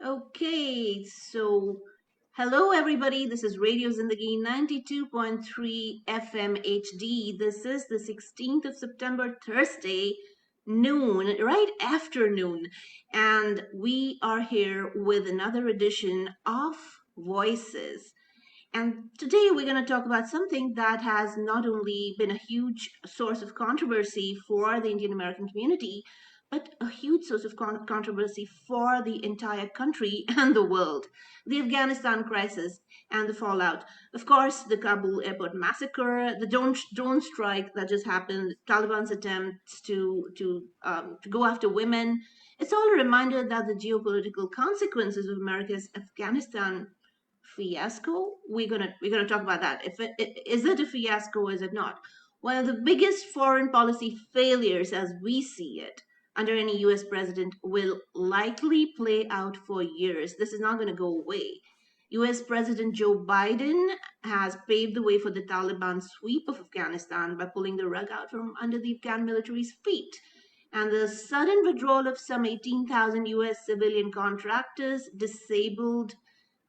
Okay, so hello everybody. This is Radio Zindagi 92.3 FM HD. This is the 16th of September, Thursday, noon, right afternoon. And we are here with another edition of Voices. And today we're going to talk about something that has not only been a huge source of controversy for the Indian American community, but a huge source of controversy for the entire country and the world: the Afghanistan crisis and the fallout. Of course, the Kabul airport massacre, the drone strike that just happened, Taliban's attempts to go after women. It's all a reminder that the geopolitical consequences of America's Afghanistan fiasco. We're gonna talk about that. Is it a fiasco or is it not? One of the biggest foreign policy failures as we see it under any US president will likely play out for years. This is not going to go away. US President Joe Biden has paved the way for the Taliban sweep of Afghanistan by pulling the rug out from under the Afghan military's feet. And the sudden withdrawal of some 18,000 US civilian contractors disabled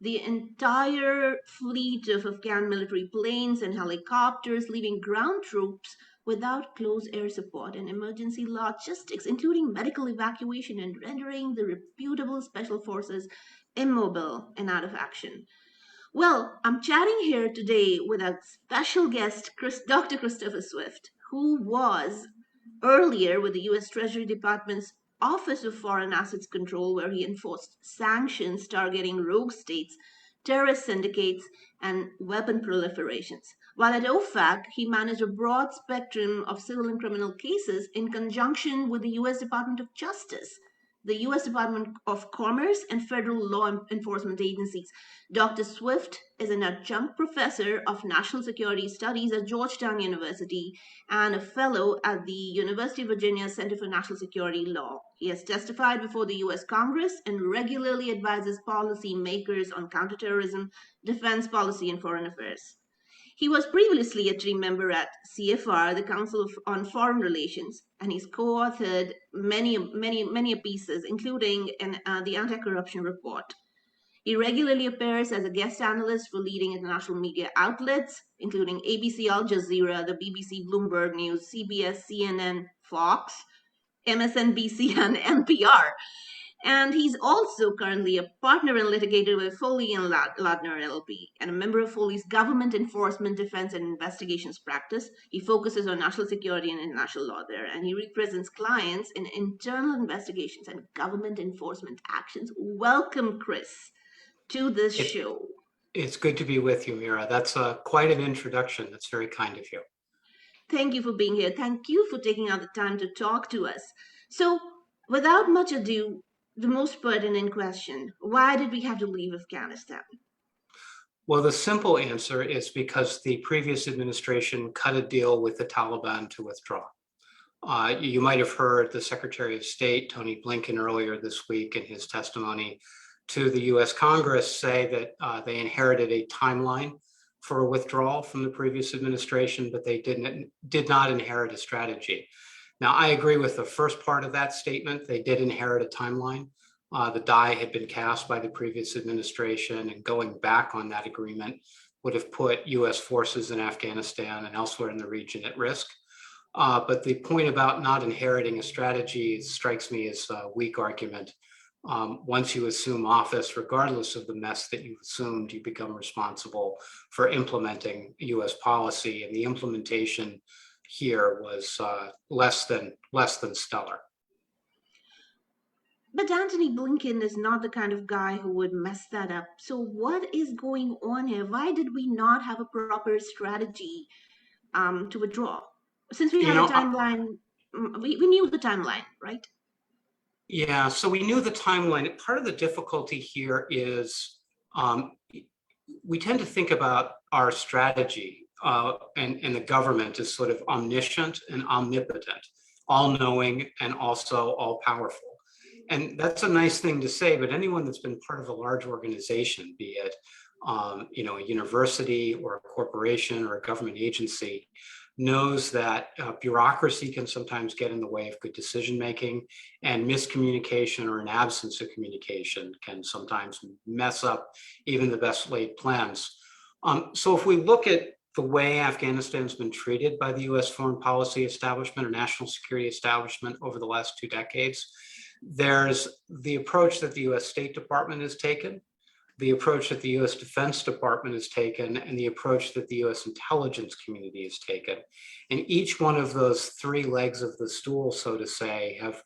the entire fleet of Afghan military planes and helicopters, leaving ground troops without close air support and emergency logistics, including medical evacuation, and rendering the reputable special forces immobile and out of action. Well, I'm chatting here today with a special guest, Dr. Christopher Swift, who was earlier with the US Treasury Department's Office of Foreign Assets Control, where he enforced sanctions targeting rogue states, terrorist syndicates, and weapon proliferations. While at OFAC, he managed a broad spectrum of civil and criminal cases in conjunction with the US Department of Justice, the US Department of Commerce, and federal law enforcement agencies. Dr. Swift is an adjunct professor of national security studies at Georgetown University and a fellow at the University of Virginia Center for National Security Law. He has testified before the US Congress and regularly advises policymakers on counterterrorism, defense policy, and foreign affairs. He was previously a team member at CFR, the Council on Foreign Relations, and he's co-authored many pieces, including the Anti-Corruption Report. He regularly appears as a guest analyst for leading international media outlets, including ABC, Al Jazeera, the BBC, Bloomberg News, CBS, CNN, Fox, MSNBC, and NPR. And he's also currently a partner and litigator with Foley and Lardner LLP and a member of Foley's government enforcement, defense, and investigations practice. He focuses on national security and international law there, and he represents clients in internal investigations and government enforcement actions. Welcome, Chris, to this It, show. it's good to be with you, Mira. That's quite an introduction. That's very kind of you. Thank you for being here. Thank you for taking out the time to talk to us. So, without much ado, the most pertinent question: why did we have to leave Afghanistan? Well, the simple answer is because the previous administration cut a deal with the Taliban to withdraw. You might have heard the Secretary of State, Tony Blinken, earlier this week in his testimony to the US Congress say that they inherited a timeline for a withdrawal from the previous administration, but they did not inherit a strategy. Now, I agree with the first part of that statement. They did inherit a timeline. The die had been cast by the previous administration, and going back on that agreement would have put US forces in Afghanistan and elsewhere in the region at risk. But the point about not inheriting a strategy strikes me as a weak argument. Once you assume office, regardless of the mess that you've assumed, you become responsible for implementing US policy, and the implementation here was less than stellar. But Anthony Blinken is not the kind of guy who would mess that up. So, what is going on here? Why did we not have a proper strategy to withdraw? Since we You had a know, timeline, we knew the timeline, right? yeah, so we knew the timeline. Part of the difficulty here is we tend to think about our strategy and the government as sort of omniscient and omnipotent, all-knowing and also all-powerful. And that's a nice thing to say, but anyone that's been part of a large organization, be it a university or a corporation or a government agency, knows that bureaucracy can sometimes get in the way of good decision making, and miscommunication or an absence of communication can sometimes mess up even the best laid plans. So if we look at the way Afghanistan's been treated by the US foreign policy establishment or national security establishment over the last 2 decades, there's the approach that the US State Department has taken, the approach that the US Defense Department has taken, and the approach that the US intelligence community has taken. And each one of those 3 legs of the stool, so to say, have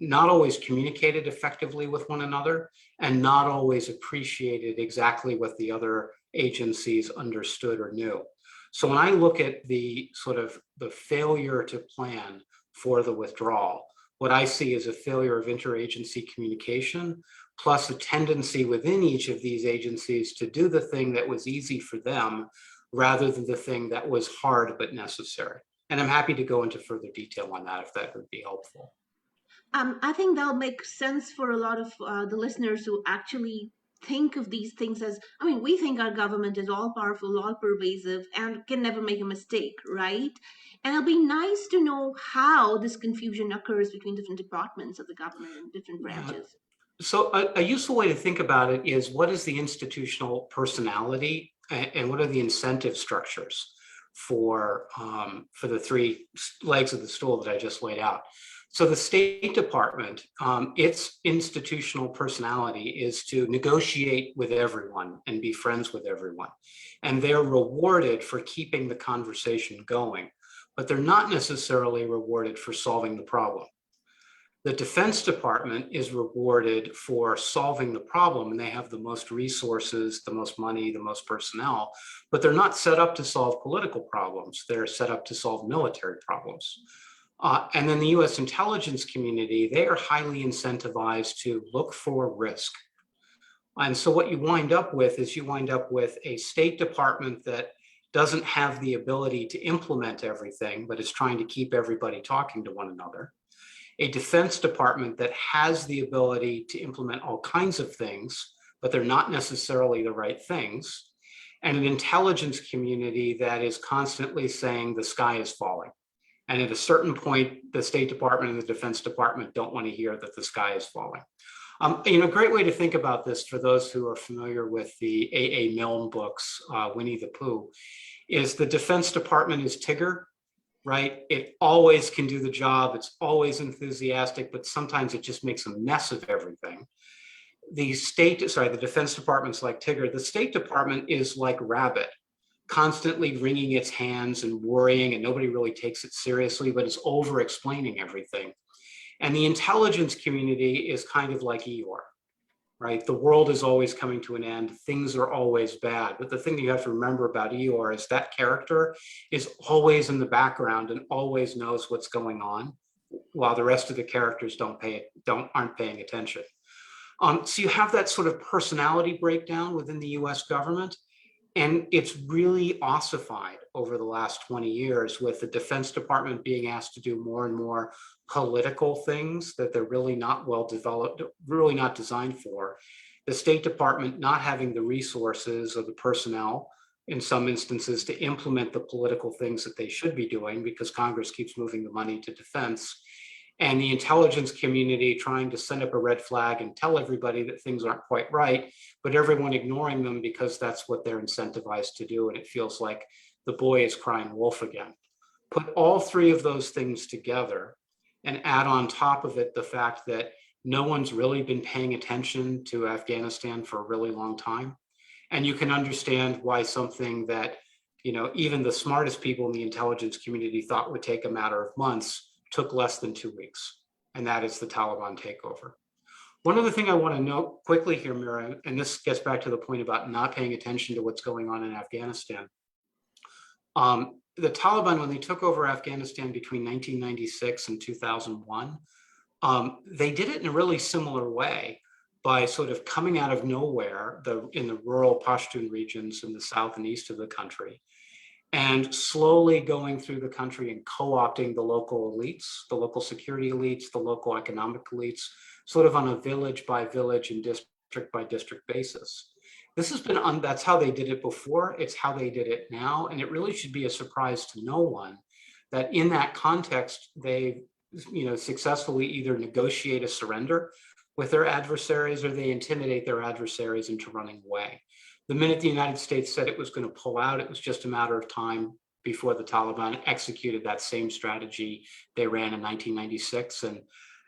not always communicated effectively with one another and not always appreciated exactly what the other agencies understood or knew. So when I look at the sort of the failure to plan for the withdrawal, what I see is a failure of interagency communication, plus a tendency within each of these agencies to do the thing that was easy for them rather than the thing that was hard but necessary. And I'm happy to go into further detail on that if that would be helpful. I think that'll make sense for a lot of the listeners who actually think of these things as, I mean, we think our government is all powerful, all pervasive, and can never make a mistake, right? And it'll be nice to know how this confusion occurs between different departments of the government and different Yeah. branches. So a useful way to think about it is, what is the institutional personality and what are the incentive structures for the 3 legs of the stool that I just laid out? So the State Department, its institutional personality is to negotiate with everyone and be friends with everyone. And they're rewarded for keeping the conversation going, but they're not necessarily rewarded for solving the problem. The Defense Department is rewarded for solving the problem, and they have the most resources, the most money, the most personnel, but they're not set up to solve political problems. They're set up to solve military problems. And then the US intelligence community, they are highly incentivized to look for risk. And so what you wind up with is you wind up with a State Department that doesn't have the ability to implement everything, but is trying to keep everybody talking to one another. A Defense Department that has the ability to implement all kinds of things, but they're not necessarily the right things. And an intelligence community that is constantly saying the sky is falling. And at a certain point, the State Department and the Defense Department don't want to hear that the sky is falling. A great way to think about this for those who are familiar with the A.A. Milne books, Winnie the Pooh, is the Defense Department is Tigger, right? It always can do the job. It's always enthusiastic, but sometimes it just makes a mess of everything. The Defense Department's like Tigger. The State Department is like Rabbit, constantly wringing its hands and worrying, and nobody really takes it seriously, but is over explaining everything. And the intelligence community is kind of like Eeyore, right? The world is always coming to an end. Things are always bad. But the thing that you have to remember about Eeyore is that character is always in the background and always knows what's going on, while the rest of the characters aren't paying attention. So you have that sort of personality breakdown within the US government. And it's really ossified over the last 20 years, with the Defense Department being asked to do more and more political things that they're really not well developed, really not designed for. The State Department not having the resources or the personnel in some instances to implement the political things that they should be doing, because Congress keeps moving the money to defense. And the intelligence community trying to send up a red flag and tell everybody that things aren't quite right, but everyone ignoring them because that's what they're incentivized to do. And it feels like the boy is crying wolf again. Put all 3 of those things together and add on top of it the fact that no one's really been paying attention to Afghanistan for a really long time. And you can understand why something that, even the smartest people in the intelligence community thought would take a matter of months took less than 2 weeks, and that is the Taliban takeover. One other thing I want to note quickly here, Mira, and this gets back to the point about not paying attention to what's going on in Afghanistan. The Taliban, when they took over Afghanistan between 1996 and 2001, they did it in a really similar way, by sort of coming out of nowhere in the rural Pashtun regions in the south and east of the country, and slowly going through the country and co-opting the local elites, the local security elites, the local economic elites, sort of on a village by village and district by district basis. This has been that's how they did it before. It's how they did it now. And it really should be a surprise to no one that in that context, they successfully either negotiate a surrender with their adversaries or they intimidate their adversaries into running away. The minute the United States said it was going to pull out, it was just a matter of time before the Taliban executed that same strategy they ran in 1996. And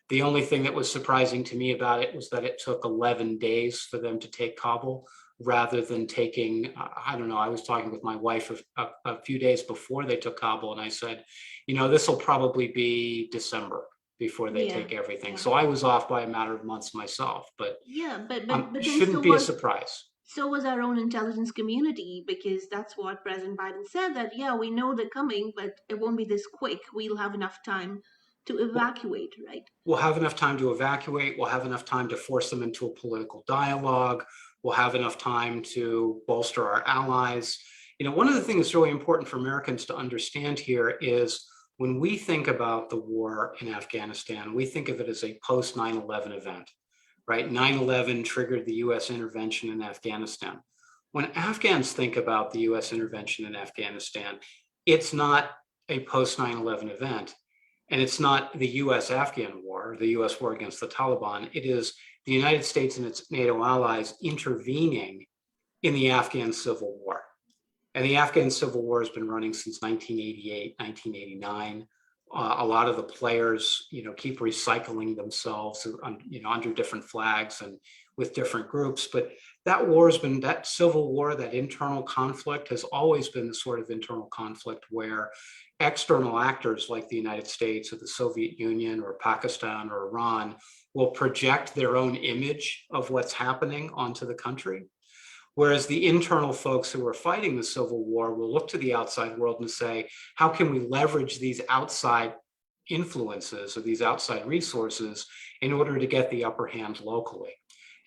the only thing that was surprising to me about it was that it took 11 days for them to take Kabul rather than taking, I don't know, I was talking with my wife a few days before they took Kabul, and I said, this will probably be December before they Yeah, take everything. yeah, So I was off by a matter of months myself, but yeah. it But then shouldn't be a surprise. so was our own intelligence community, because that's what President Biden said, that yeah, we know they're coming, but it won't be this quick. We'll have enough time to evacuate, right? We'll have enough time to evacuate. We'll have enough time to force them into a political dialogue. We'll have enough time to bolster our allies. One of the things that's really important for Americans to understand here is when we think about the war in Afghanistan, we think of it as a post 9/11 event, right? 9/11 triggered the US intervention in Afghanistan. When Afghans think about the US intervention in Afghanistan, it's not a post 9/11 event. And it's not the US-Afghan war, the US war against the Taliban. It is the United States and its NATO allies intervening in the Afghan civil war. And the Afghan civil war has been running since 1988, 1989. A lot of the players, keep recycling themselves, under different flags and with different groups. But that civil war, that internal conflict has always been the sort of internal conflict where external actors like the United States or the Soviet Union or Pakistan or Iran will project their own image of what's happening onto the country. Whereas the internal folks who are fighting the civil war will look to the outside world and say, how can we leverage these outside influences or these outside resources in order to get the upper hand locally?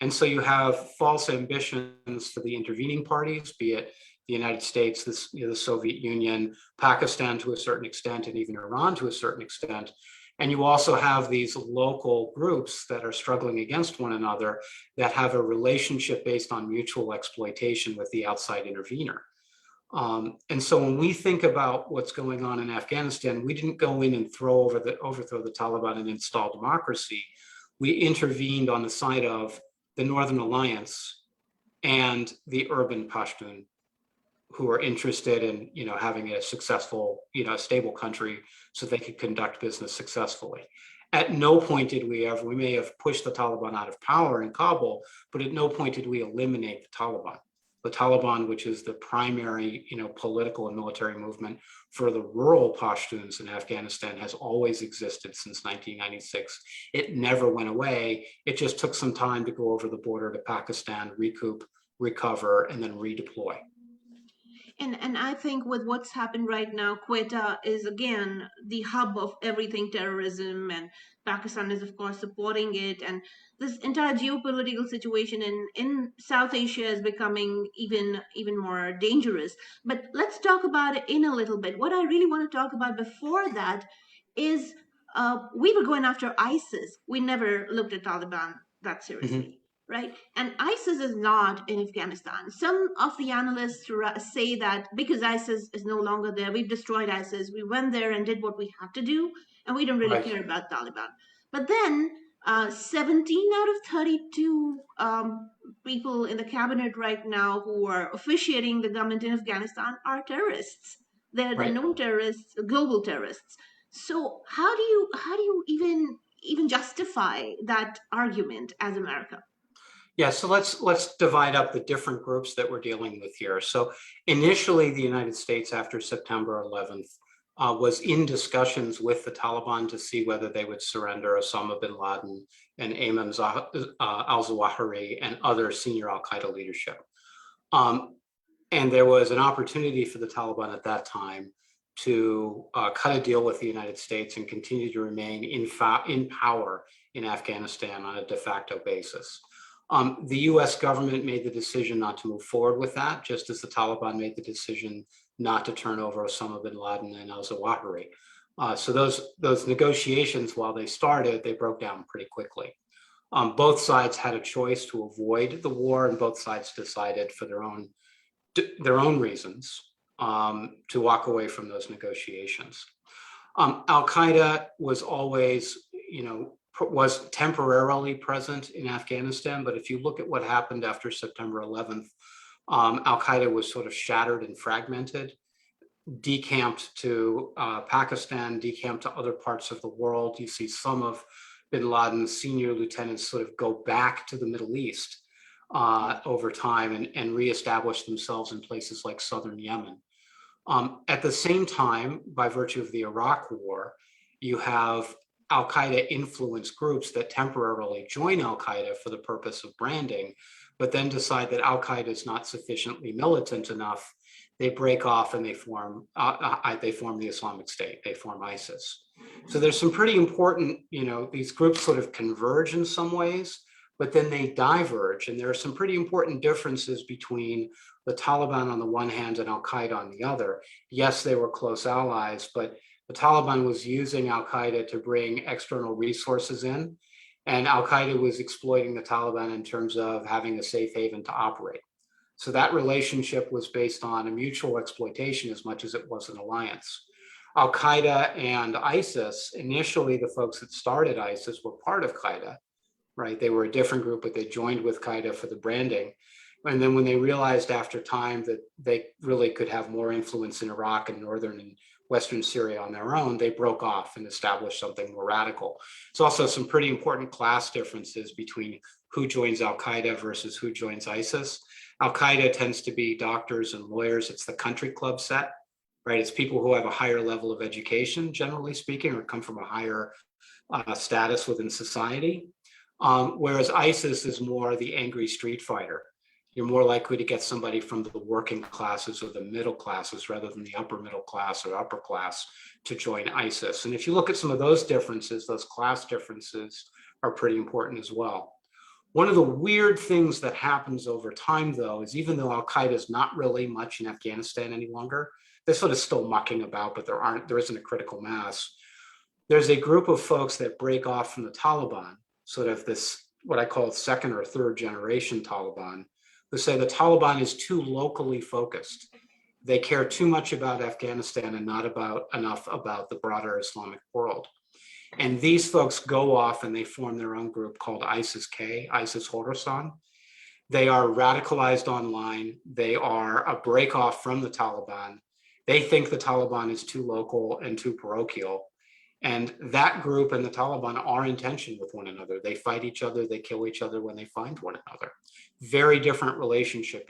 And so you have false ambitions for the intervening parties, be it the United States, the Soviet Union, Pakistan to a certain extent, and even Iran to a certain extent. And you also have these local groups that are struggling against one another that have a relationship based on mutual exploitation with the outside intervener. And so when we think about what's going on in Afghanistan, we didn't go in and overthrow the Taliban and install democracy. We intervened on the side of the Northern Alliance and the urban Pashtun, who are interested in having a successful, stable country so they could conduct business successfully. At no point did we may have pushed the Taliban out of power in Kabul, but at no point did we eliminate the Taliban. The Taliban, which is the primary, political and military movement for the rural Pashtuns in Afghanistan, has always existed since 1996. It never went away. It just took some time to go over the border to Pakistan, recoup, recover, and then redeploy. And I think with what's happened right now, Quetta is again the hub of everything terrorism, and Pakistan is of course supporting it, and this entire geopolitical situation in South Asia is becoming even more dangerous. But let's talk about it in a little bit. What I really want to talk about before that is we were going after ISIS. We never looked at Taliban that seriously. Right? And ISIS is not in Afghanistan. Some of the analysts say that because ISIS is no longer there, we've destroyed ISIS, we went there and did what we had to do, and we don't really care about Taliban. But then 17 out of 32 people in the cabinet right now who are officiating the government in Afghanistan are terrorists. They're the known terrorists, global terrorists. So how do you even justify that argument as America? Yeah, so let's divide up the different groups that we're dealing with here. So initially, the United States after September 11th was in discussions with the Taliban to see whether they would surrender Osama bin Laden and Ayman al-Zawahiri and other senior al-Qaeda leadership. And there was an opportunity for the Taliban at that time to cut a deal with the United States and continue to remain in power in Afghanistan on a de facto basis. The US government made the decision not to move forward with that, just as the Taliban made the decision not to turn over Osama bin Laden and al-Zawahiri. So those negotiations, while they started, they broke down pretty quickly. Both sides had a choice to avoid the war, and both sides decided for their own reasons to walk away from those negotiations. Al-Qaeda was always, was temporarily present in Afghanistan, but if you look at what happened after September 11th, Al-Qaeda was sort of shattered and fragmented, decamped to Pakistan, decamped to other parts of the world. You see some of bin Laden's senior lieutenants sort of go back to the Middle East over time and reestablish themselves in places like southern Yemen. At the same time, by virtue of the Iraq War, you have Al-Qaeda influenced groups that temporarily join Al-Qaeda for the purpose of branding, but then decide that Al-Qaeda is not sufficiently militant enough. They break off and they form the Islamic State. They form ISIS. So there's some pretty important, these groups sort of converge in some ways, but then they diverge. And there are some pretty important differences between the Taliban on the one hand and Al-Qaeda on the other. Yes, they were close allies, but the Taliban was using Al-Qaeda to bring external resources in, and Al-Qaeda was exploiting the Taliban in terms of having a safe haven to operate. So that relationship was based on a mutual exploitation as much as it was an alliance. Al-Qaeda and ISIS, initially the folks that started ISIS were part of Qaeda, right? They were a different group, but they joined with Qaeda for the branding. And then when they realized after time that they really could have more influence in Iraq and northern and western Syria on their own, they broke off and established something more radical. There's also some pretty important class differences between who joins Al-Qaeda versus who joins ISIS. Al-Qaeda tends to be doctors and lawyers. It's the country club set, right? It's people who have a higher level of education, generally speaking, or come from a higher status within society. Whereas ISIS is more the angry street fighter. You're more likely to get somebody from the working classes or the middle classes rather than the upper middle class or upper class to join ISIS. And if you look at some of those differences, those class differences are pretty important as well. One of the weird things that happens over time, though, is even though Al-Qaeda is not really much in Afghanistan any longer, they're sort of still mucking about, but there isn't a critical mass. There's a group of folks that break off from the Taliban, sort of this, what I call second or third generation Taliban, who say the Taliban is too locally focused. They care too much about Afghanistan and not enough about the broader Islamic world. And these folks go off and they form their own group called ISIS-K, ISIS Khorasan. They are radicalized online. They are a break off from the Taliban. They think the Taliban is too local and too parochial. And that group and the Taliban are in tension with one another. They fight each other, they kill each other when they find one another. Very different relationship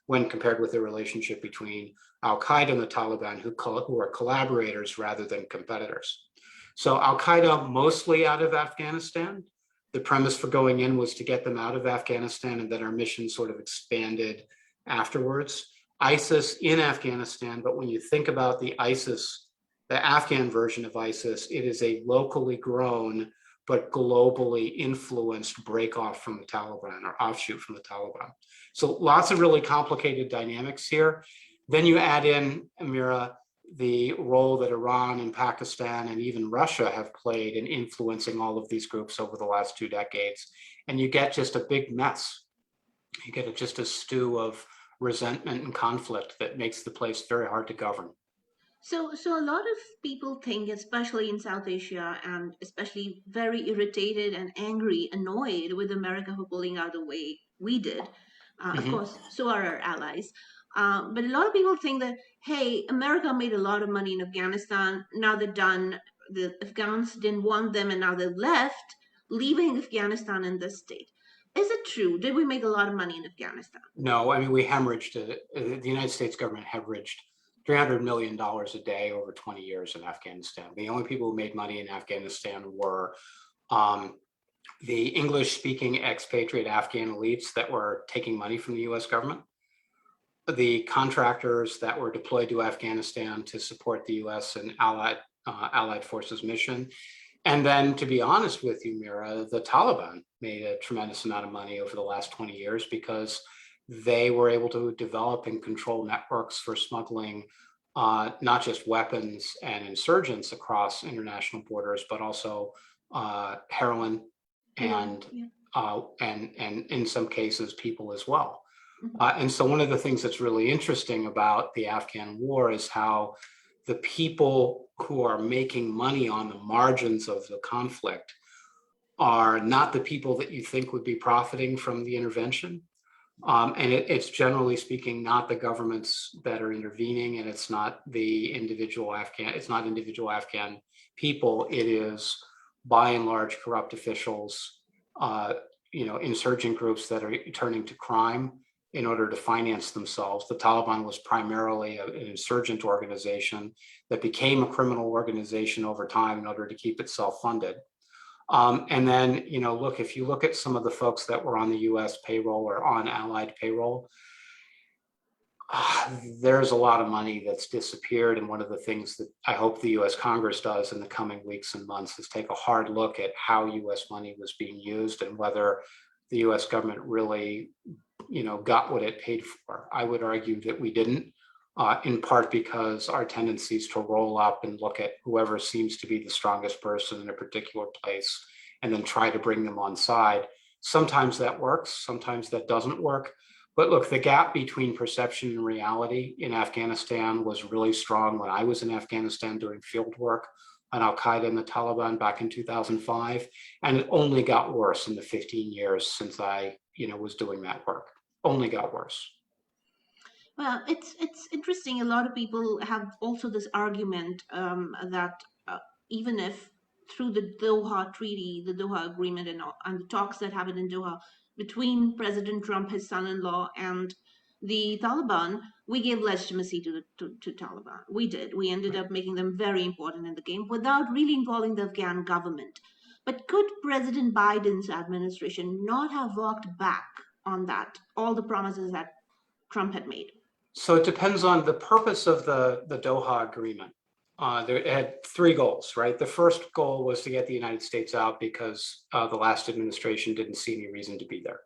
when compared with the relationship between Al-Qaeda and the Taliban, who are collaborators rather than competitors. So Al-Qaeda mostly out of Afghanistan. The premise for going in was to get them out of Afghanistan, and then our mission sort of expanded afterwards. ISIS in Afghanistan, but when you think about the Afghan version of ISIS, it is a locally grown but globally influenced break off from the Taliban or offshoot from the Taliban. So lots of really complicated dynamics here. Then you add in, Amira, the role that Iran and Pakistan and even Russia have played in influencing all of these groups over the last 2 decades, and you get just a big mess. You get just a stew of resentment and conflict that makes the place very hard to govern. So a lot of people think, especially in South Asia, and especially very irritated and angry, annoyed with America for pulling out the way we did. Of Mhm. course, so are our allies. But a lot of people think that, hey, America made a lot of money in Afghanistan. Now they're done. The Afghans didn't want them, and now they're left, leaving Afghanistan in this state. Is it true? Did we make a lot of money in Afghanistan? No, I mean, we hemorrhaged it. The United States government hemorrhaged $300 million a day over 20 years in Afghanistan. The only people who made money in Afghanistan were the English speaking expatriate Afghan elites that were taking money from the US government, the contractors that were deployed to Afghanistan to support the US and allied forces mission. And then, to be honest with you, Mira, the Taliban made a tremendous amount of money over the last 20 years because they were able to develop and control networks for smuggling not just weapons and insurgents across international borders, but also heroin and Yeah. and in some cases people as well. Mhm. And so one of the things that's really interesting about the Afghan war is how the people who are making money on the margins of the conflict are not the people that you think would be profiting from the intervention. And it's generally speaking not the governments that are intervening, and it's not the individual Afghan people. It is by and large corrupt officials, uh, insurgent groups that are turning to crime in order to finance themselves. The Taliban was primarily an insurgent organization that became a criminal organization over time in order to keep itself funded. And then, look, if you look at some of the folks that were on the US payroll or on Allied payroll, there's a lot of money that's disappeared. And one of the things that I hope the US Congress does in the coming weeks and months is take a hard look at how US money was being used and whether the US government really, got what it paid for. I would argue that we didn't. In part because our tendency is to roll up and look at whoever seems to be the strongest person in a particular place and then try to bring them on side. Sometimes that works, sometimes that doesn't work. But look, the gap between perception and reality in Afghanistan was really strong when I was in Afghanistan doing field work on Al Qaeda and the Taliban back in 2005. And it only got worse in the 15 years since I was doing that work. Only got worse. Well, it's interesting. A lot of people have also this argument that even if through the Doha Treaty, the Doha Agreement, and the talks that happened in Doha between President Trump, his son-in-law, and the Taliban, we gave legitimacy to Taliban. We did. We ended up making them very important in the game without really involving the Afghan government. But could President Biden's administration not have walked back on that, all the promises that Trump had made? So it depends on the purpose of the Doha Agreement. There had three goals, right? The first goal was to get the United States out because the last administration didn't see any reason to be there.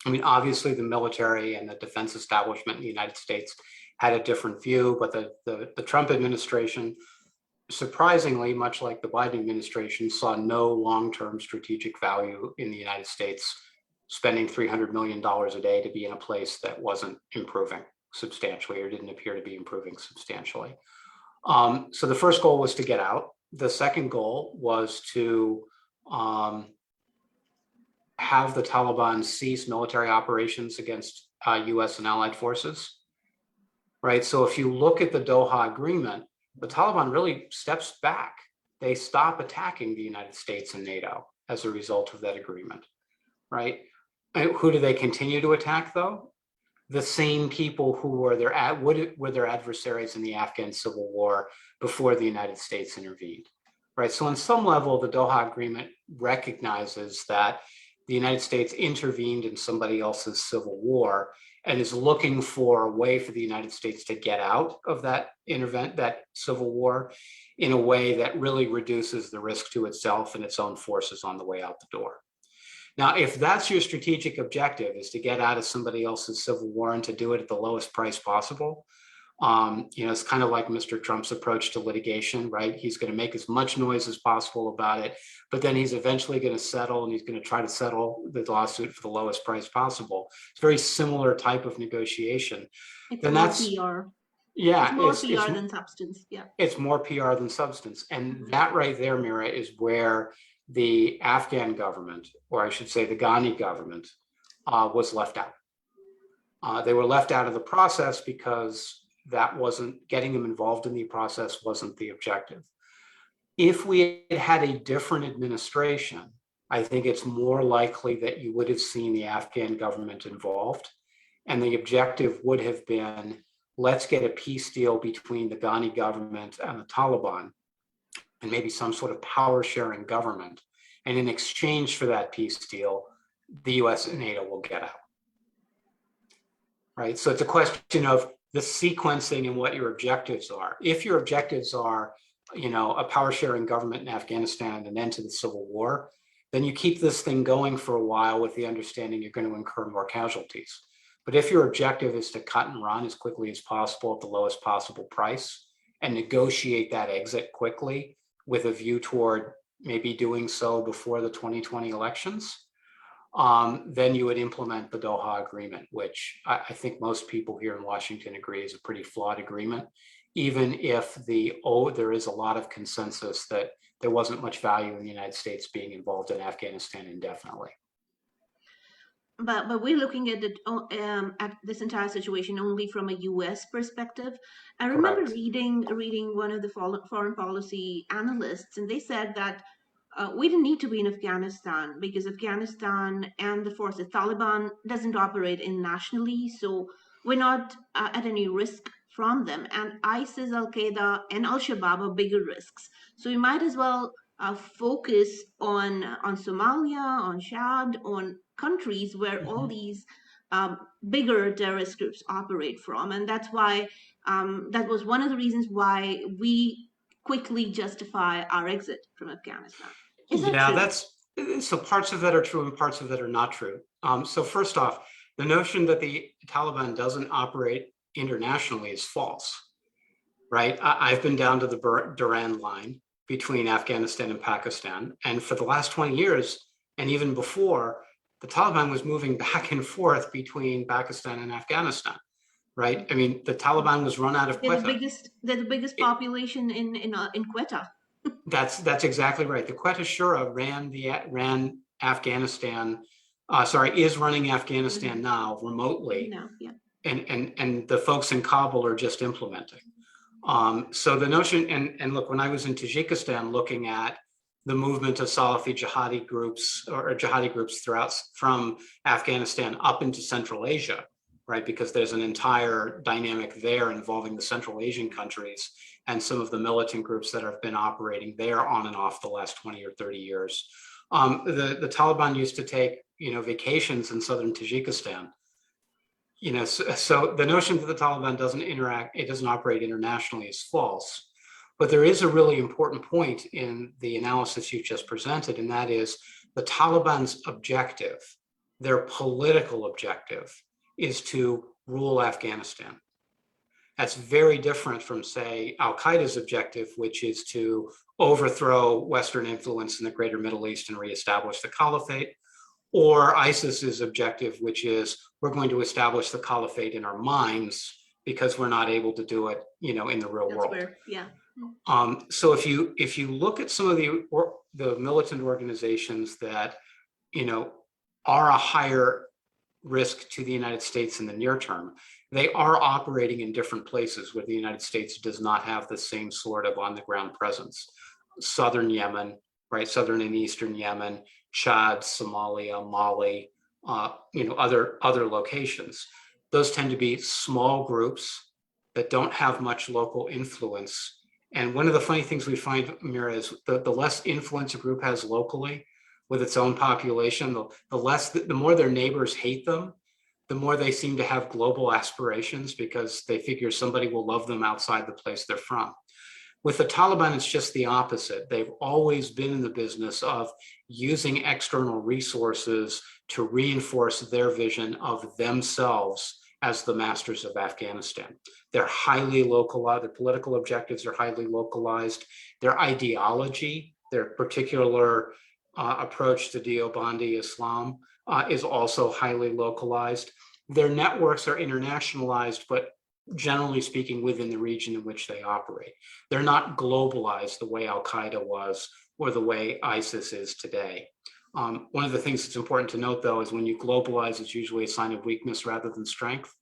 I mean, obviously the military and the defense establishment in the United States had a different view, but the Trump administration, surprisingly, much like the Biden administration, saw no long-term strategic value in the United States spending $300 million a day to be in a place that wasn't improving substantially or didn't appear to be improving substantially. So the first goal was to get out. The second goal was to have the Taliban cease military operations against US and allied forces, right? So if you look at the Doha Agreement, the Taliban really steps back. They stop attacking the United States and NATO as a result of that agreement, right? And who do they continue to attack, though? The same people who were their adversaries in the Afghan civil war before the United States intervened, right? So on some level, the Doha Agreement recognizes that the United States intervened in somebody else's civil war and is looking for a way for the United States to get out of that civil war in a way that really reduces the risk to itself and its own forces on the way out the door. Now, if that's your strategic objective, is to get out of somebody else's civil war and to do it at the lowest price possible, it's kind of like Mr. Trump's approach to litigation, right? He's going to make as much noise as possible about it, but then he's eventually going to settle, and he's going to try to settle the lawsuit for the lowest price possible. It's a very similar type of negotiation. It's Then more that's, PR. It's yeah, more PR than substance. Yeah. it's more PR than substance. And that right there, Mira, is where the Afghan government, or I should say the Ghani government, was left out. They were left out of the process because that wasn't getting them involved in the process wasn't the objective. If we had had a different administration, I think it's more likely that you would have seen the Afghan government involved. And the objective would have been, let's get a peace deal between the Ghani government and the Taliban, and maybe some sort of power sharing government. And in exchange for that peace deal, the US and NATO will get out. Right? So it's a question of the sequencing and what your objectives are. If your objectives are, a power sharing government in Afghanistan and an end to the civil war, then you keep this thing going for a while with the understanding you're going to incur more casualties. But if your objective is to cut and run as quickly as possible at the lowest possible price and negotiate that exit quickly with a view toward, maybe doing so before the 2020 elections, then you would implement the Doha Agreement, which I think most people here in Washington agree is a pretty flawed agreement, even if there is a lot of consensus that there wasn't much value in the United States being involved in Afghanistan indefinitely. But we're looking at at this entire situation only from a U.S. perspective. I remember Correct. reading one of the foreign policy analysts, and they said that we didn't need to be in Afghanistan because Afghanistan and the forces, Taliban, doesn't operate internationally, so we're not at any risk from them. And ISIS, Al Qaeda, and Al Shabaab are bigger risks. So we might as well focus on Somalia, on Chad, on countries where all Mhm. these bigger terrorist groups operate from, and that's why that was one of the reasons why we quickly justify our exit from Afghanistan. Is that Yeah, true? that's so parts of that are true and parts of that are not true. So first off, the notion that the Taliban doesn't operate internationally is false, right? I've been down to the Duran line between Afghanistan and Pakistan, and for the last 20 years, and even before, the Taliban was moving back and forth between Pakistan and Afghanistan, right? I mean, the Taliban was run out of Quetta. They're the biggest It, population in Quetta. that's exactly right. The Quetta Shura ran Afghanistan. Sorry, is running Afghanistan Mhm. now remotely, No, yeah. and the folks in Kabul are just implementing. So the notion, and look, when I was in Tajikistan looking at the movement of Salafi jihadi groups or jihadi groups throughout from Afghanistan up into Central Asia, right? Because there's an entire dynamic there involving the Central Asian countries and some of the militant groups that have been operating there on and off the last 20 or 30 years. The Taliban used to take, vacations in southern Tajikistan. So the notion that the Taliban it doesn't operate internationally is false. But there is a really important point in the analysis you just presented, and that is the Taliban's objective, their political objective, is to rule Afghanistan. That's very different from, say, Al Qaeda's objective, which is to overthrow Western influence in the greater Middle East and reestablish the caliphate, or ISIS's objective, which is we're going to establish the caliphate in our minds because we're not able to do it, in the real That's world. where, yeah. So if you look at some of the militant organizations that are a higher risk to the United States in the near term, they are operating in different places where the United States does not have the same sort of on the ground presence. Southern Yemen, right? Southern and Eastern Yemen, Chad, Somalia, Mali, other locations. Those tend to be small groups that don't have much local influence. And one of the funny things we find, Mira, is the less influence a group has locally with its own population, the more their neighbors hate them, the more they seem to have global aspirations because they figure somebody will love them outside the place they're from. With the Taliban, it's just the opposite. They've always been in the business of using external resources to reinforce their vision of themselves as the masters of Afghanistan. They're highly localized, their political objectives are highly localized. Their ideology, their particular approach to Deobandi Islam is also highly localized. Their networks are internationalized, but generally speaking, within the region in which they operate. They're not globalized the way Al Qaeda was or the way ISIS is today. One of the things that's important to note, though, is when you globalize, it's usually a sign of weakness rather than strength.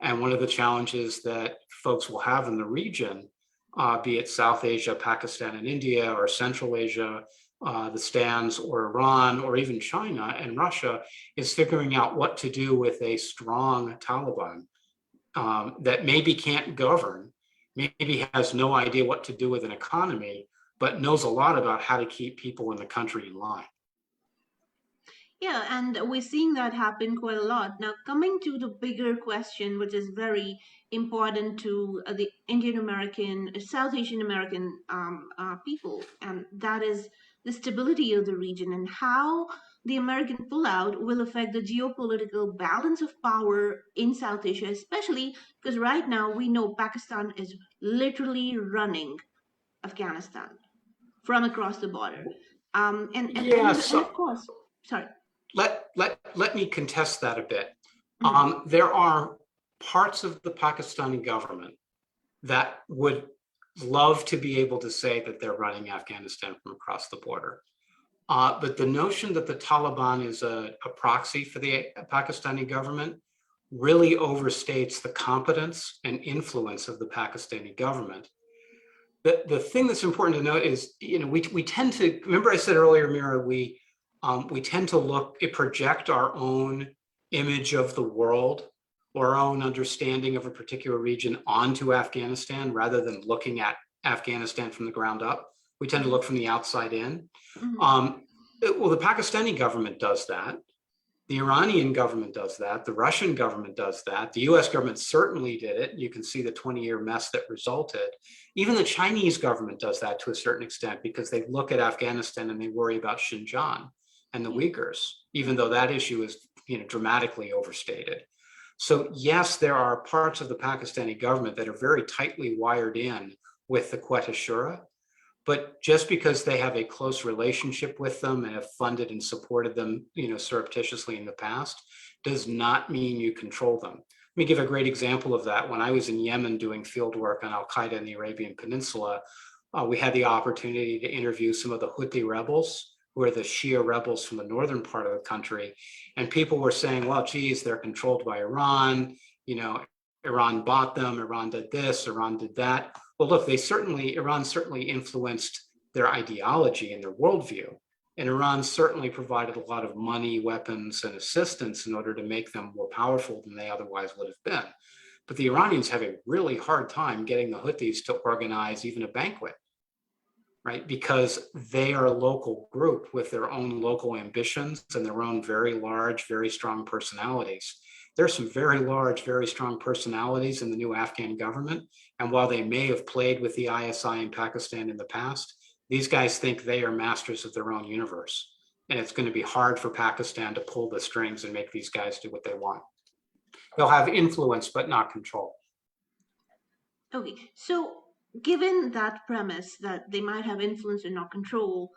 And one of the challenges that folks will have in the region, be it South Asia, Pakistan, and India, or Central Asia, the Stans, or Iran, or even China and Russia, is figuring out what to do with a strong Taliban that maybe can't govern, maybe has no idea what to do with an economy, but knows a lot about how to keep people in the country in line. Yeah, and we're seeing that happen quite a lot. Now, coming to the bigger question, which is very important to the Indian American, South Asian American people, and that is the stability of the region and how the American pullout will affect the geopolitical balance of power in South Asia, especially because right now we know Pakistan is literally running Afghanistan from across the border. Yeah, And so of course, sorry. let me contest that a bit. Mm, There are parts of the Pakistani government that would love to be able to say that they're running Afghanistan from across the border. But the notion that the Taliban is a proxy for the Pakistani government really overstates the competence and influence of the Pakistani government. The thing that's important to note is, we tend to, remember I said earlier, Mira, we tend to project our own image of the world or our own understanding of a particular region onto Afghanistan rather than looking at Afghanistan from the ground up. We tend to mm, look from the outside in. mm, Well, the Pakistani government does that. The Iranian government does that. The Russian government does that. The US government certainly did it. You can see the 20-year mess that resulted. Even the Chinese government does that to a certain extent because they look at Afghanistan and they worry about Xinjiang and the yeah, Uyghurs, yeah. even though that issue is dramatically overstated. So yes, there are parts of the Pakistani government that are very tightly wired in with the Quetta Shura, but just because they have a close relationship with them and have funded and supported them, surreptitiously in the past, does not mean you control them. Let me give a great example of that. When I was in Yemen doing field work on Al-Qaeda in the Arabian Peninsula, we had the opportunity to interview some of the Houthi rebels, who are the Shia rebels from the northern part of the country. And people were saying, well, geez, they're controlled by Iran. Iran bought them, Iran did this, Iran did that. Well, look, Iran certainly influenced their ideology and their worldview. And Iran certainly provided a lot of money, weapons, and assistance in order to make them more powerful than they otherwise would have been. But the Iranians have a really hard time getting the Houthis to organize even a banquet, right? Because they are a local group with their own local ambitions and their own very large, very strong personalities. There's some very large, very strong personalities in the new Afghan government. And while they may have played with the ISI in Pakistan in the past, these guys think they are masters of their own universe. And it's going to be hard for Pakistan to pull the strings and make these guys do what they want. They'll have influence, but not control. Okay, so given that premise that they might have influence and not control,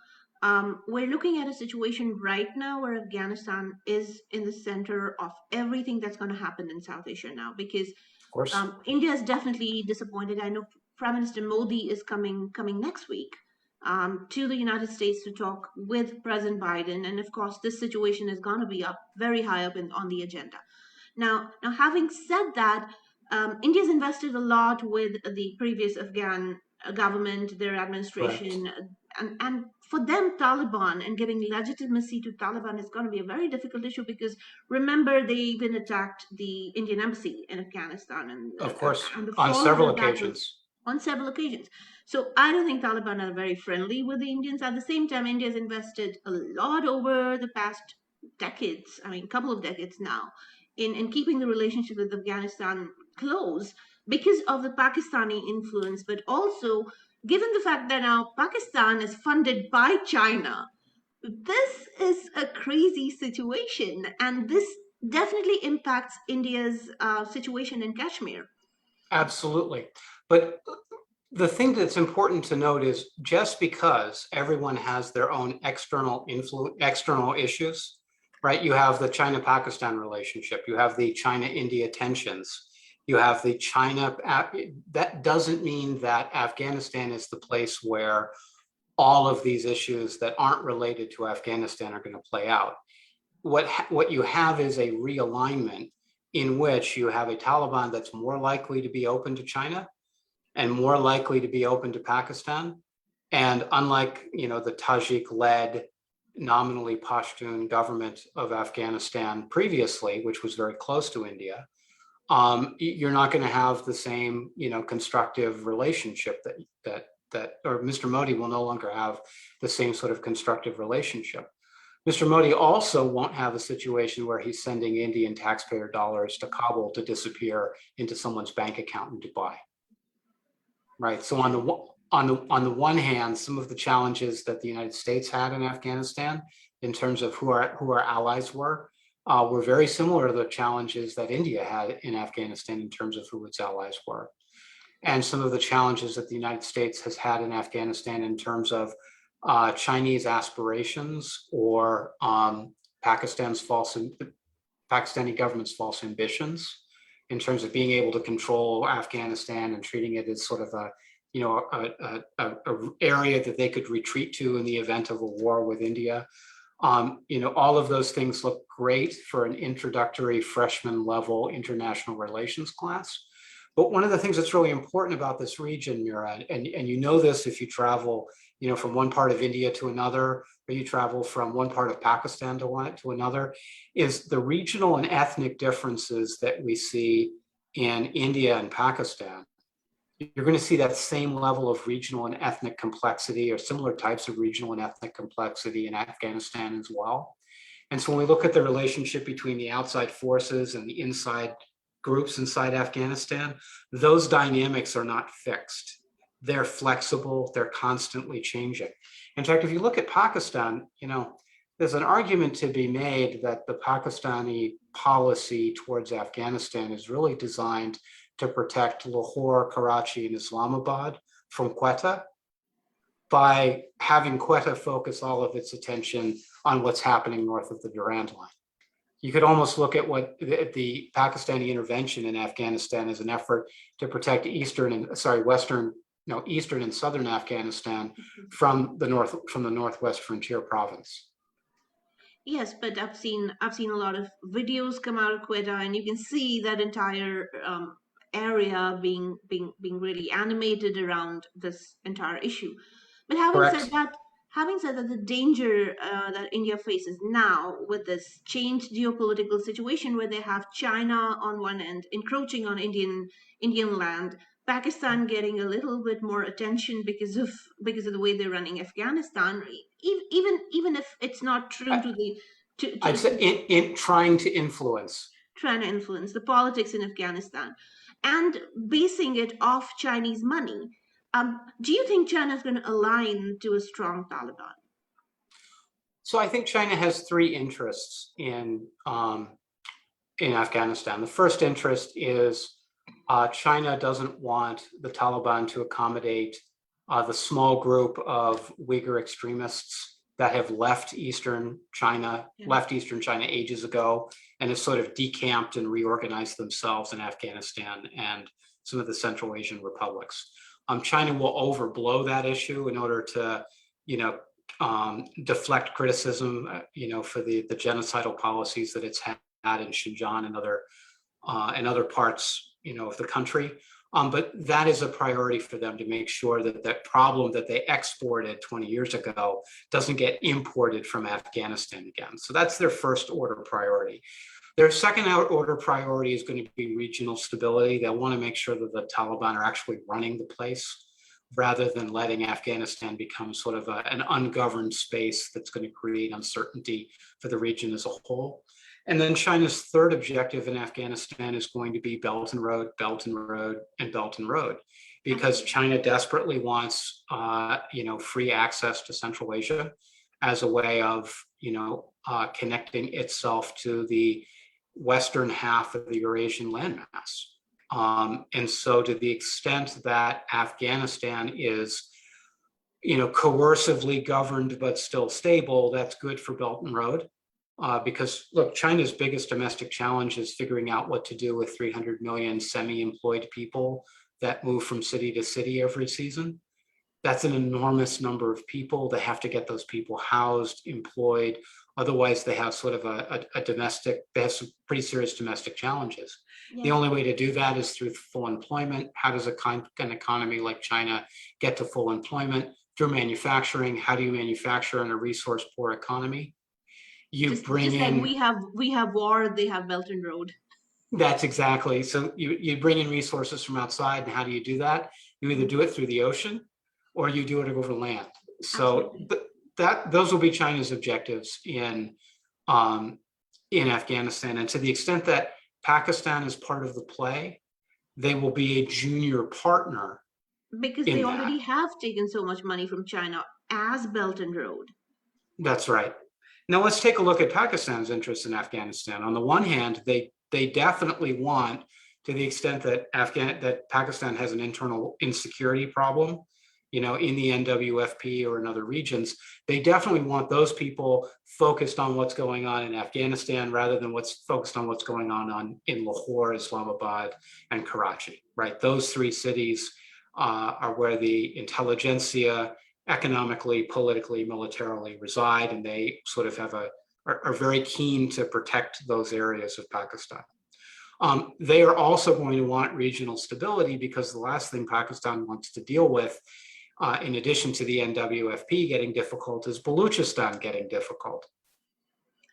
we're looking at a situation right now where Afghanistan is in the center of everything that's going to happen in South Asia now, because Of course. India is definitely disappointed. I know Prime Minister Modi is coming next week to the United States to talk with President Biden, and of course, this situation is going to be up very high up on the agenda. Now, having said that, India's invested a lot with the previous Afghan government, their Correct. administration, and for them, Taliban and giving legitimacy to Taliban is going to be a very difficult issue because remember they even attacked the Indian embassy in Afghanistan, Of course. and the On fallout several of that was occasions. on several occasions. So I don't think Taliban are very friendly with the Indians. At the same time, India has invested a lot over the past decades. I mean, a couple of decades now in keeping the relationship with Afghanistan close because of the Pakistani influence, but also given the fact that now Pakistan is funded by China. This is a crazy situation, and this definitely impacts India's situation in Kashmir. Absolutely. But the thing that's important to note is just because everyone has their own external issues, right? You have the China-Pakistan relationship, you have the China-India tensions, you have the China, that doesn't mean that Afghanistan is the place where all of these issues that aren't related to Afghanistan are going to play out. What you have is a realignment in which you have a Taliban that's more likely to be open to China and more likely to be open to Pakistan. And unlike the Tajik-led, nominally Pashtun government of Afghanistan previously, which was very close to India, you're not going to have the same constructive relationship or Mr. Modi will no longer have the same sort of constructive relationship. Mr. Modi also won't have a situation where he's sending Indian taxpayer dollars to Kabul to disappear into someone's bank account in Dubai. Right. So True. on the one hand, some of the challenges that the United States had in Afghanistan, in terms of who our allies were very similar to the challenges that India had in Afghanistan in terms of who its allies were, and some of the challenges that the United States has had in Afghanistan in terms of Chinese aspirations or Pakistan's Pakistani government's false ambitions in terms of being able to control Afghanistan and treating it as sort of a area that they could retreat to in the event of a war with India. All of those things look great for an introductory freshman level international relations class. But one of the things that's really important about this region, Mira, and you know this if you travel, from one part of India to another, or you travel from one part of Pakistan to another, is the regional and ethnic differences that we see in India and Pakistan. You're going to see that same level of regional and ethnic complexity or similar types of regional and ethnic complexity in Afghanistan as well. And so when we look at the relationship between the outside forces and the inside groups inside Afghanistan, those dynamics are not fixed. They're flexible, they're constantly changing. In fact, if you look at Pakistan, there's an argument to be made that the Pakistani policy towards Afghanistan is really designed to protect Lahore, Karachi, and Islamabad from Quetta by having Quetta focus all of its attention on what's happening north of the Durand Line. You could almost look at what the Pakistani intervention in Afghanistan as an effort to protect eastern and southern Afghanistan from the northwest frontier province. Yes, but I've seen a lot of videos come out of Quetta, and you can see that entire area being really animated around this entire issue. But Correct. having said that, the danger that India faces now with this changed geopolitical situation, where they have China on one end encroaching on Indian land, Pakistan getting a little bit more attention because of the way they're running Afghanistan, even if it's not true to the I'd say in trying to influence. trying to influence the politics in Afghanistan and basing it off Chinese money. Do you think China is going to align to a strong Taliban? So I think China has three interests in Afghanistan. The first interest is China doesn't want the Taliban to accommodate the small group of Uyghur extremists that have left Eastern China ages ago and have sort of decamped and reorganized themselves in Afghanistan and some of the Central Asian republics. China will overblow that issue in order to, deflect criticism, for the genocidal policies that it's had in Xinjiang and other parts, of the country. But that is a priority for them to make sure that that problem that they exported 20 years ago doesn't get imported from Afghanistan again. So that's their first order priority. Their second order priority is going to be regional stability. They'll want to make sure that the Taliban are actually running the place rather than letting Afghanistan become sort of an ungoverned space that's going to create uncertainty for the region as a whole. And then China's third objective in Afghanistan is going to be Belt and Road, Belt and Road, and Belt and Road, because China desperately wants, free access to Central Asia as a way of, connecting itself to the western half of the Eurasian landmass. And so to the extent that Afghanistan is, coercively governed but still stable, that's good for Belt and Road. Because look, China's biggest domestic challenge is figuring out what to do with 300 million semi-employed people that move from city to city every season. That's an enormous number of people. They have to get those people housed, employed. Otherwise, they have sort of they have some pretty serious domestic challenges. Yeah. The only way to do that is through full employment. How does an economy like China get to full employment? Through manufacturing. How do you manufacture in a resource-poor economy? Just like we have war, they have Belt and Road. That's exactly. So you bring in resources from outside, and how do you do that? You either do it through the ocean or you do it over land. So those will be China's objectives in Afghanistan. And to the extent that Pakistan is part of the play, they will be a junior partner. Because they already have taken so much money from China as Belt and Road. That's right. Now let's take a look at Pakistan's interest in Afghanistan. On the one hand, they definitely want, to the extent that Pakistan has an internal insecurity problem, in the NWFP or in other regions, they definitely want those people focused on what's going on in Afghanistan rather than what's focused on what's going on in Lahore, Islamabad, and Karachi, right? Those three cities are where the intelligentsia economically, politically, militarily reside, and they sort of are very keen to protect those areas of Pakistan. They are also going to want regional stability because the last thing Pakistan wants to deal with, in addition to the NWFP getting difficult, is Baluchistan getting difficult,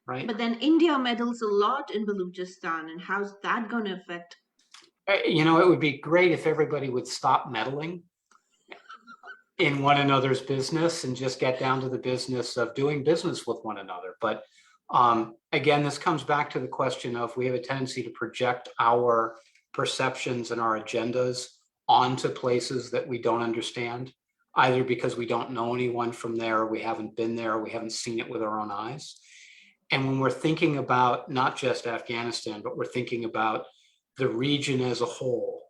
right? But then India meddles a lot in Baluchistan, and how's that going to affect? It would be great if everybody would stop meddling in one another's business and just get down to the business of doing business with one another. But again, this comes back to the question of we have a tendency to project our perceptions and our agendas onto places that we don't understand, either because we don't know anyone from there, or we haven't been there, or we haven't seen it with our own eyes. And when we're thinking about not just Afghanistan, but we're thinking about the region as a whole,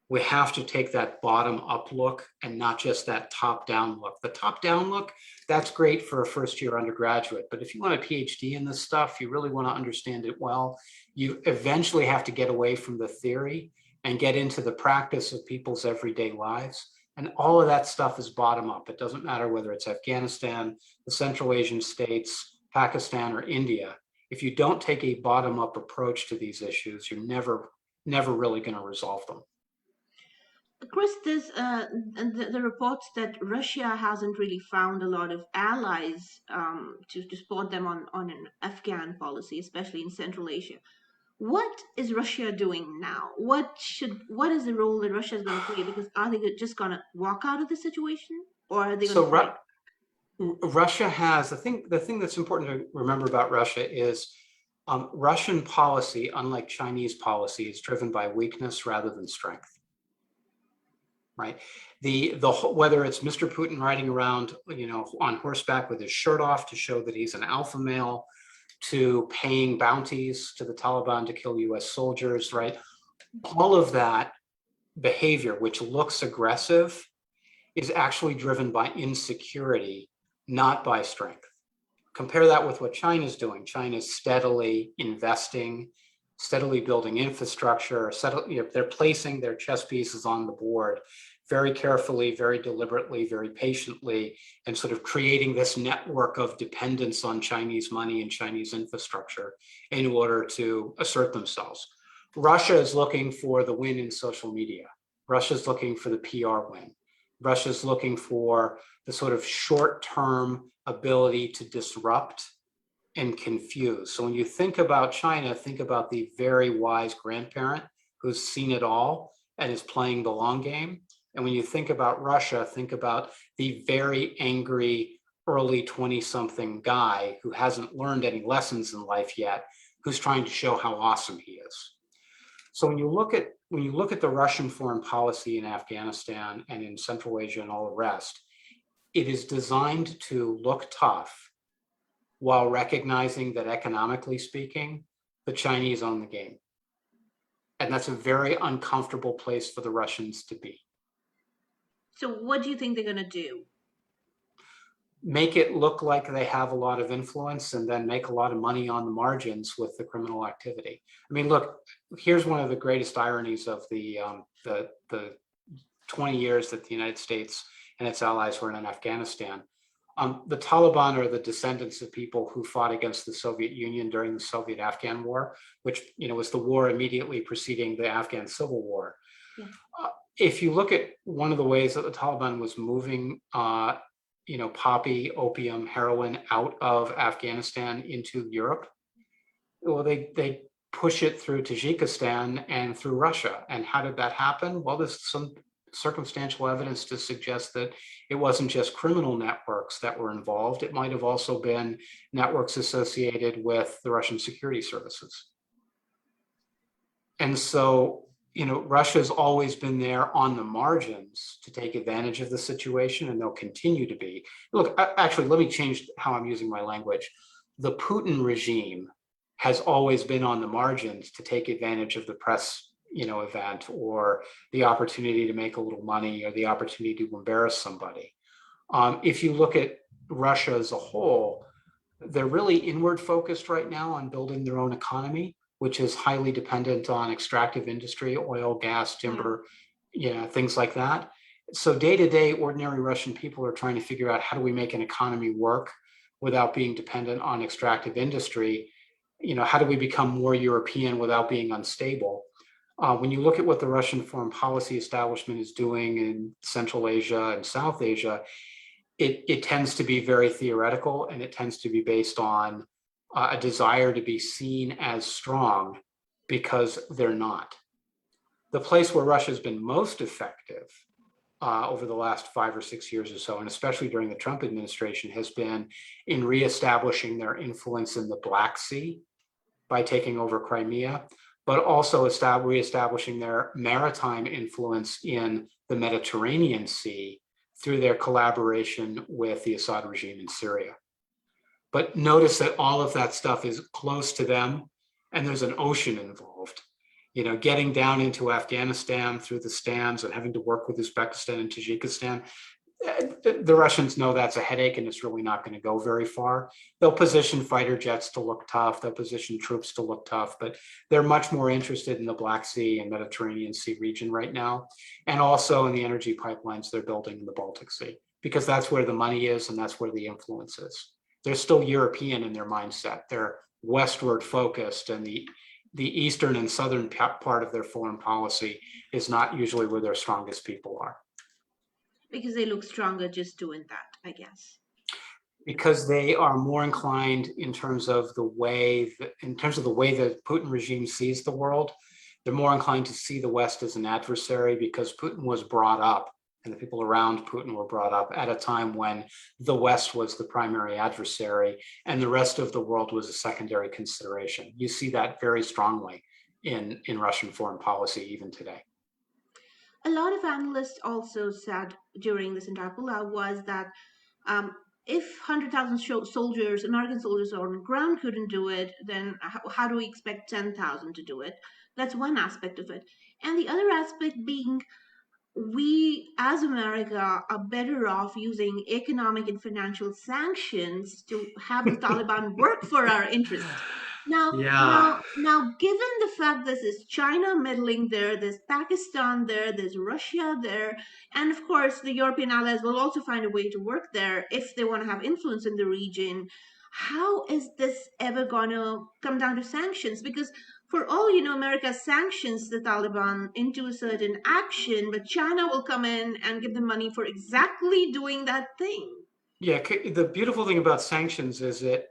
we have to take that bottom-up look and not just that top-down look. The top-down look, that's great for a first-year undergraduate, but if you want a PhD in this stuff, you really want to understand it well, you eventually have to get away from the theory and get into the practice of people's everyday lives. And all of that stuff is bottom-up. It doesn't matter whether it's Afghanistan, the Central Asian states, Pakistan, or India. If you don't take a bottom-up approach to these issues, you're never really going to resolve them. Chris, there's the reports that Russia hasn't really found a lot of allies to support them on an Afghan policy, especially in Central Asia. What is Russia doing now? What is the role that Russia is going to play? Because are they just going to walk out of the situation, or are they going to fight? Russia has the thing that's important to remember about Russia is Russian policy, unlike Chinese policy, is driven by weakness rather than strength. Right, whether it's Mr. Putin riding around, on horseback with his shirt off to show that he's an alpha male, to paying bounties to the Taliban to kill U.S. soldiers, right? All of that behavior, which looks aggressive, is actually driven by insecurity, not by strength. Compare that with what China's doing. China's steadily investing, steadily building infrastructure, they're placing their chess pieces on the board very carefully, very deliberately, very patiently, and sort of creating this network of dependence on Chinese money and Chinese infrastructure in order to assert themselves. Russia is looking for the win in social media. Russia's looking for the PR win. Russia's looking for the sort of short-term ability to disrupt and confuse. So when you think about China, think about the very wise grandparent who's seen it all and is playing the long game. And when you think about Russia, think about the very angry early 20-something guy who hasn't learned any lessons in life yet, who's trying to show how awesome he is. So when you look at the Russian foreign policy in Afghanistan and in Central Asia and all the rest, it is designed to look tough while recognizing that economically speaking, the Chinese own the game. And that's a very uncomfortable place for the Russians to be. So what do you think they're going to do? Make it look like they have a lot of influence and then make a lot of money on the margins with the criminal activity. I mean, look, here's one of the greatest ironies of the 20 years that the United States and its allies were in Afghanistan. The Taliban are the descendants of people who fought against the Soviet Union during the Soviet-Afghan War, which was the war immediately preceding the Afghan Civil War. Yeah. If you look at one of the ways that the Taliban was moving poppy, opium, heroin out of Afghanistan into Europe, well, they push it through Tajikistan and through Russia. And how did that happen? Well, there's some circumstantial evidence to suggest that it wasn't just criminal networks that were involved. It might have also been networks associated with the Russian security services. And so, Russia's always been there on the margins to take advantage of the situation, and they'll continue to be. Look, actually, let me change how I'm using my language. The Putin regime has always been on the margins to take advantage of the press event, or the opportunity to make a little money, or the opportunity to embarrass somebody. If you look at Russia as a whole, they're really inward focused right now on building their own economy, which is highly dependent on extractive industry, oil, gas, timber, things like that. So day to day, ordinary Russian people are trying to figure out, how do we make an economy work without being dependent on extractive industry? How do we become more European without being unstable? When you look at what the Russian foreign policy establishment is doing in Central Asia and South Asia, it tends to be very theoretical, and it tends to be based on a desire to be seen as strong, because they're not. The place where Russia's been most effective over the last 5 or 6 years or so, and especially during the Trump administration, has been in reestablishing their influence in the Black Sea by taking over Crimea, but also reestablishing their maritime influence in the Mediterranean Sea through their collaboration with the Assad regime in Syria. But notice that all of that stuff is close to them, and there's an ocean involved. Getting down into Afghanistan through the stands and having to work with Uzbekistan and Tajikistan, the Russians know that's a headache, and it's really not going to go very far. They'll position fighter jets to look tough. They'll position troops to look tough, but they're much more interested in the Black Sea and Mediterranean Sea region right now, and also in the energy pipelines they're building in the Baltic Sea, because that's where the money is and that's where the influence is. They're still European in their mindset. They're westward focused, and the eastern and southern part of their foreign policy is not usually where their strongest people are. Because they look stronger just doing that, I guess. Because they are more inclined in terms of the way the Putin regime sees the world. They're more inclined to see the West as an adversary, because Putin was brought up, and the people around Putin were brought up at a time when the West was the primary adversary and the rest of the world was a secondary consideration. You see that very strongly in Russian foreign policy even today. A lot of analysts also said during this entire pullout was that if 100,000 soldiers, American soldiers on the ground couldn't do it, then how do we expect 10,000 to do it? That's one aspect of it. And the other aspect being, we as America are better off using economic and financial sanctions to have the Taliban work for our interests. Now, given the fact this is China meddling there, there's Pakistan there, there's Russia there, and of course the European allies will also find a way to work there if they want to have influence in the region. How is this ever gonna come down to sanctions? Because for all you know, America sanctions the Taliban into a certain action, but China will come in and give them money for exactly doing that thing. Yeah, the beautiful thing about sanctions is that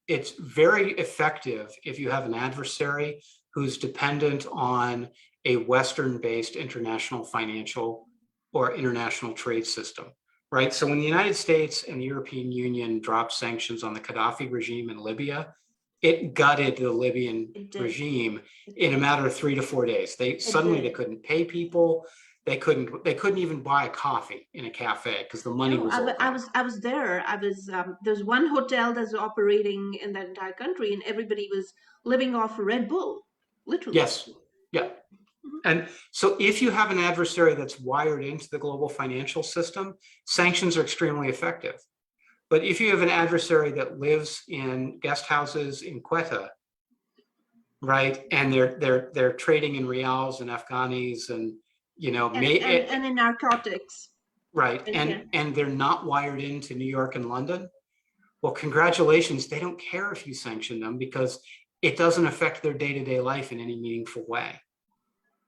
it's very effective if you have an adversary who's dependent on a Western-based international financial or international trade system, right? So when the United States and the European Union dropped sanctions on the Gaddafi regime in Libya, it gutted the Libyan regime in a matter of 3 to 4 days. They couldn't pay people. They couldn't even buy a coffee in a cafe because the money was all I was there. There's one hotel that's operating in that entire country, and everybody was living off Red Bull, literally. Yes. Yeah. And so if you have an adversary that's wired into the global financial system, sanctions are extremely effective. But if you have an adversary that lives in guest houses in Quetta, right, and they're trading in rials and Afghanis and and in narcotics, right, and they're not wired into New York and London, well, congratulations, they don't care if you sanction them, because it doesn't affect their day-to-day life in any meaningful way.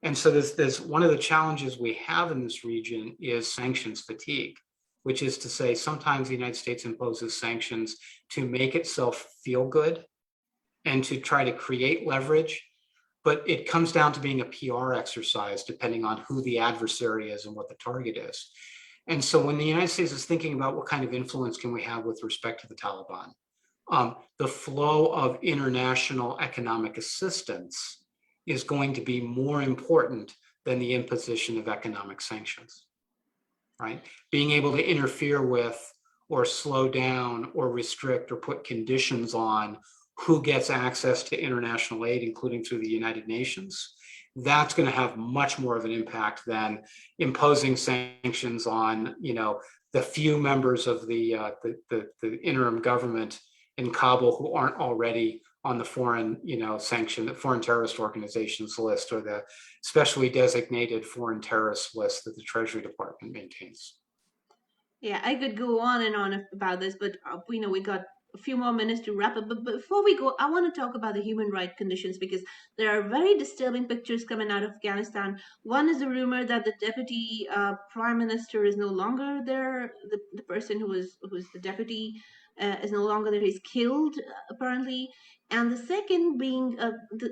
And so there's one of the challenges we have in this region is sanctions fatigue, which is to say sometimes the United States imposes sanctions to make itself feel good and to try to create leverage, but it comes down to being a PR exercise depending on who the adversary is and what the target is. And so when the United States is thinking about what kind of influence can we have with respect to the Taliban, the flow of international economic assistance is going to be more important than the imposition of economic sanctions, right? Being able to interfere with or slow down or restrict or put conditions on who gets access to international aid, including through the United Nations, that's going to have much more of an impact than imposing sanctions on, the few members of the interim government in Kabul who aren't already on the foreign, the foreign terrorist organizations list, or the specially designated foreign terrorist list that the Treasury Department maintains. Yeah, I could go on and on about this, but we know we got a few more minutes to wrap up. But before we go, I want to talk about the human rights conditions because there are very disturbing pictures coming out of Afghanistan. One is the rumor that the deputy prime minister is no longer there. The person who is the deputy is no longer there. He's killed apparently. And the second being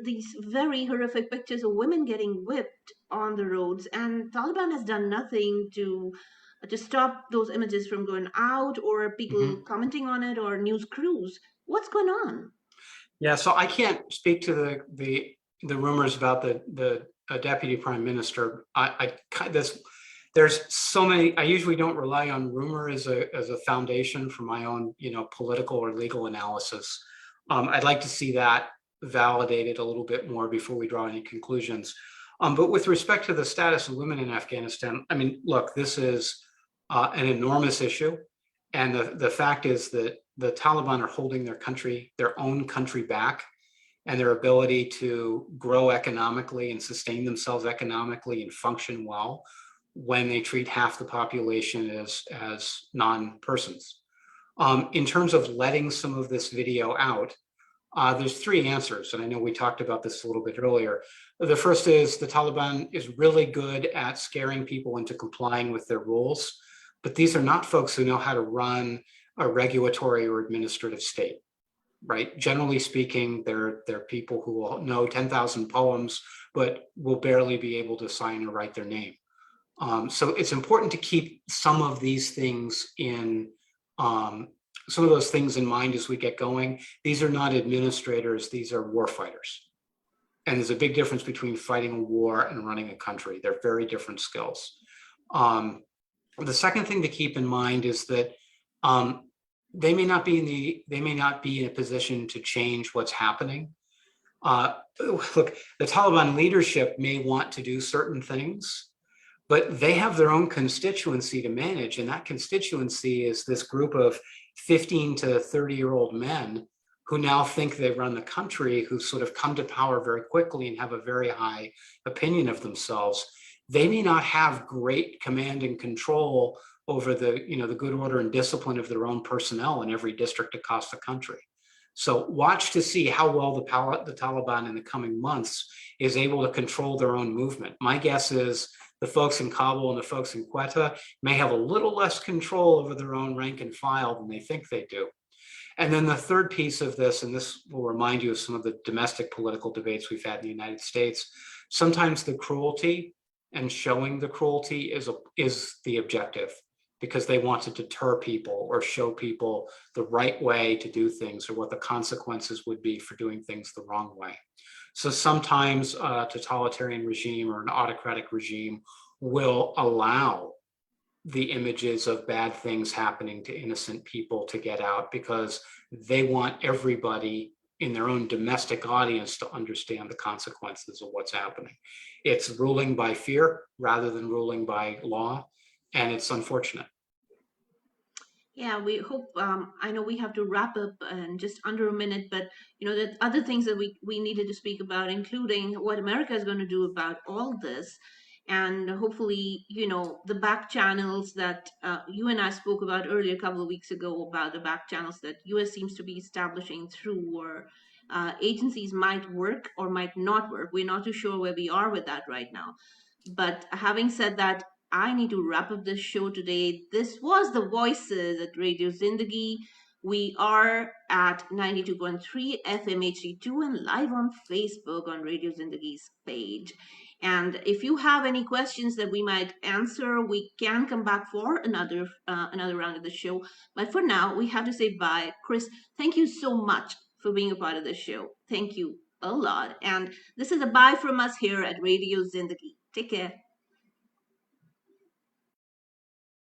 these very horrific pictures of women getting whipped on the roads, and Taliban has done nothing to stop those images from going out or people Mhm. commenting on it or news crews. What's going on? Yeah, so I can't speak to the rumors about the deputy prime minister. There's so many. I usually don't rely on rumor as a foundation for my own, political or legal analysis. I'd like to see that validated a little bit more before we draw any conclusions. But with respect to the status of women in Afghanistan, I mean, look, this is an enormous issue. And the fact is that the Taliban are holding their own country back, and their ability to grow economically and sustain themselves economically and function well when they treat half the population as non-persons. In terms of letting some of this video out, there's three answers, and I know we talked about this a little bit earlier. The first is the Taliban is really good at scaring people into complying with their rules, but these are not folks who know how to run a regulatory or administrative state, right? Generally speaking, they're people who will know 10,000 poems, but will barely be able to sign or write their name. So it's important to keep some of these things some of those things in mind as we get going. These are not administrators, these are war fighters. And there's a big difference between fighting a war and running a country. They're very different skills. The second thing to keep in mind is that they may not be in a position to change what's happening. Look, the Taliban leadership may want to do certain things, but they have their own constituency to manage, and that constituency is this group of 15 to 30-year-old men who now think they run the country, who sort of come to power very quickly and have a very high opinion of themselves. They may not have great command and control over the good order and discipline of their own personnel in every district across the country. So watch to see how well the Taliban in the coming months is able to control their own movement. My guess is the folks in Kabul and the folks in Quetta may have a little less control over their own rank and file than they think they do. And then the third piece of this, and this will remind you of some of the domestic political debates we've had in the United States, sometimes the cruelty and showing the cruelty is the objective, because they want to deter people or show people the right way to do things or what the consequences would be for doing things the wrong way. So sometimes a totalitarian regime or an autocratic regime will allow the images of bad things happening to innocent people to get out because they want everybody in their own domestic audience to understand the consequences of what's happening. It's ruling by fear rather than ruling by law, and it's unfortunate. Yeah, we hope. I know we have to wrap up in just under a minute, but the other things that we needed to speak about, including what America is going to do about all this, and hopefully, the back channels that you and I spoke about earlier a couple of weeks ago about the back channels that U.S. seems to be establishing through or agencies might work or might not work. We're not too sure where we are with that right now. But having said that, I need to wrap up this show today. This was the Voices at Radio Zindagi. We are at 92.3 FMHD2 and live on Facebook on Radio Zindagi's page. And if you have any questions that we might answer, we can come back for another round of the show. But for now, we have to say bye. Chris, thank you so much for being a part of the show. Thank you a lot. And this is a bye from us here at Radio Zindagi. Take care.